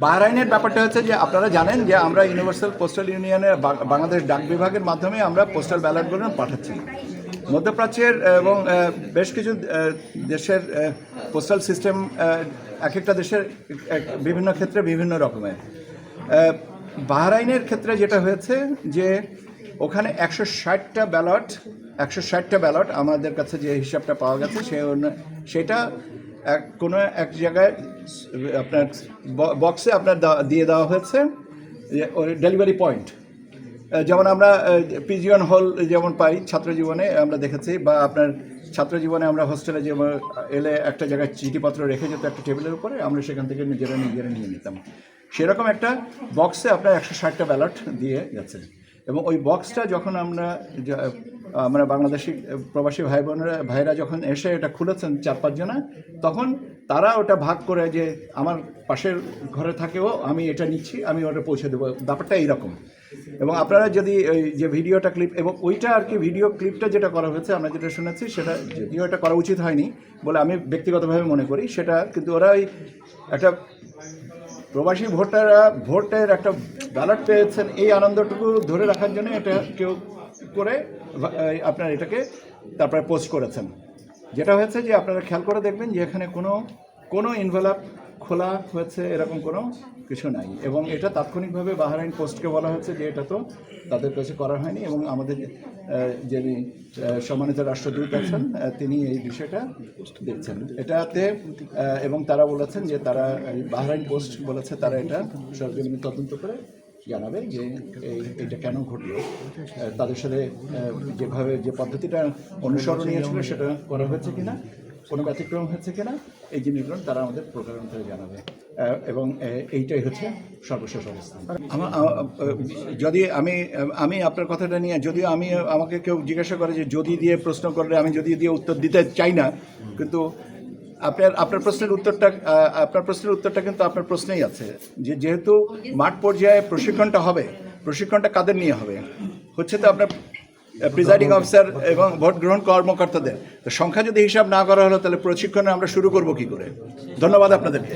বাহরাইনের ব্যাপারটা হচ্ছে যে আপনারা জানেন যে আমরা ইউনিভার্সাল পোস্টাল ইউনিয়নের বাংলাদেশ ডাক বিভাগের মাধ্যমে আমরা পোস্টাল ব্যালটগুলো পাঠাচ্ছি। মধ্যপ্রাচ্যের এবং বেশ কিছু দেশের পোস্টাল সিস্টেম এক একটা দেশের বিভিন্ন ক্ষেত্রে বিভিন্ন রকমের। বাহরাইনের ক্ষেত্রে যেটা হয়েছে যে ওখানে 160টা ব্যালট আমাদের কাছে যে হিসাবটা পাওয়া গেছে সেটা কোনো এক জায়গায় আপনার বক্সে আপনার দিয়ে দেওয়া হয়েছে ডেলিভারি পয়েন্ট, যেমন আমরা পিজিয়ন হল যেমন পাই ছাত্র জীবনে আমরা দেখেছি, বা আপনার ছাত্র জীবনে আমরা হোস্টেলে যেমন এলে একটা জায়গায় চিঠিপত্র রেখে যেত একটা টেবিলের উপরে, আমরা সেখান থেকে নিজেরা নিয়ে নিতাম। সেরকম একটা বক্সে আপনার 160টা ব্যালট দিয়ে গেছে। এবং ওই বক্সটা যখন আমরা বাংলাদেশি প্রবাসী ভাইরা যখন এসে এটা খুলেছেন 4-5 জনা, তখন তারা ওটা ভাগ করে যে আমার পাশের ঘরে থাকেও আমি এটা নিচ্ছি, আমি ওটা পৌঁছে দেবো, ব্যাপারটা এইরকম। এবং আপনারা যদি ওই যে ভিডিওটা ক্লিপ এবং ওইটা আর কি ভিডিও ক্লিপটা যেটা করা হয়েছে আমরা যেটা শুনেছি, সেটা যদিও এটা করা উচিত হয়নি বলে আমি ব্যক্তিগতভাবে মনে করি, সেটা কিন্তু ওরা ওই একটা প্রবাসী ভোটাররা ভোটের একটা ব্যালট পেয়েছেন এই আনন্দটুকু ধরে রাখার জন্য এটা কেউ করে আপনার এটাকে তারপরে পোস্ট করেছেন। যেটা হয়েছে যে আপনারা খেয়াল করে দেখবেন যে এখানে কোনো ইনভেলপ খোলা হয়েছে এরকম কোনো কিছু নাই। এবং এটা তাৎক্ষণিকভাবে বাহরাইন পোস্টকে বলা হয়েছে যে এটা তো তাদের কাছে করা হয়নি, এবং আমাদের যিনি সম্মানিত রাষ্ট্রদূত আছেন তিনি এই বিষয়টা দেখছেন এটাতে, এবং তারা বলেছেন যে তারা বাহরাইন পোস্ট বলেছে তারা এটা সরকারি তদন্ত করে জানাবে যে এইটা কেন ঘটলো, তাদের সাথে যেভাবে যে পদ্ধতিটা অনুসরণীয় ছিল সেটা করা হয়েছে কিনা, কোনো ব্যতিক্রম হচ্ছে কিনা, এই জিনিসগুলো তারা আমাদের প্রকারণ করে জানাবে। এবং এইটাই হচ্ছে সর্বশেষ অবস্থা। যদি আমি আপনার কথাটা নিয়ে, যদিও আমাকে কেউ জিজ্ঞাসা করে যে যদি দিয়ে প্রশ্ন করলে আমি যদি দিয়ে উত্তর দিতে চাই না, কিন্তু আপনার প্রশ্নের উত্তরটা কিন্তু আপনার প্রশ্নেই আছে যে যেহেতু মাঠ পর্যায়ে প্রশিক্ষণটা হবে, প্রশিক্ষণটা কাদের নিয়ে হবে, হচ্ছে তো আপনার প্রিজাইডিং অফিসার এবং ভোট গ্রহণ কর্মকর্তাদের। তো সংখ্যা যদি হিসাব না করা হলো তাহলে প্রশিক্ষণে আমরা শুরু করব কি করে? ধন্যবাদ আপনাদেরকে।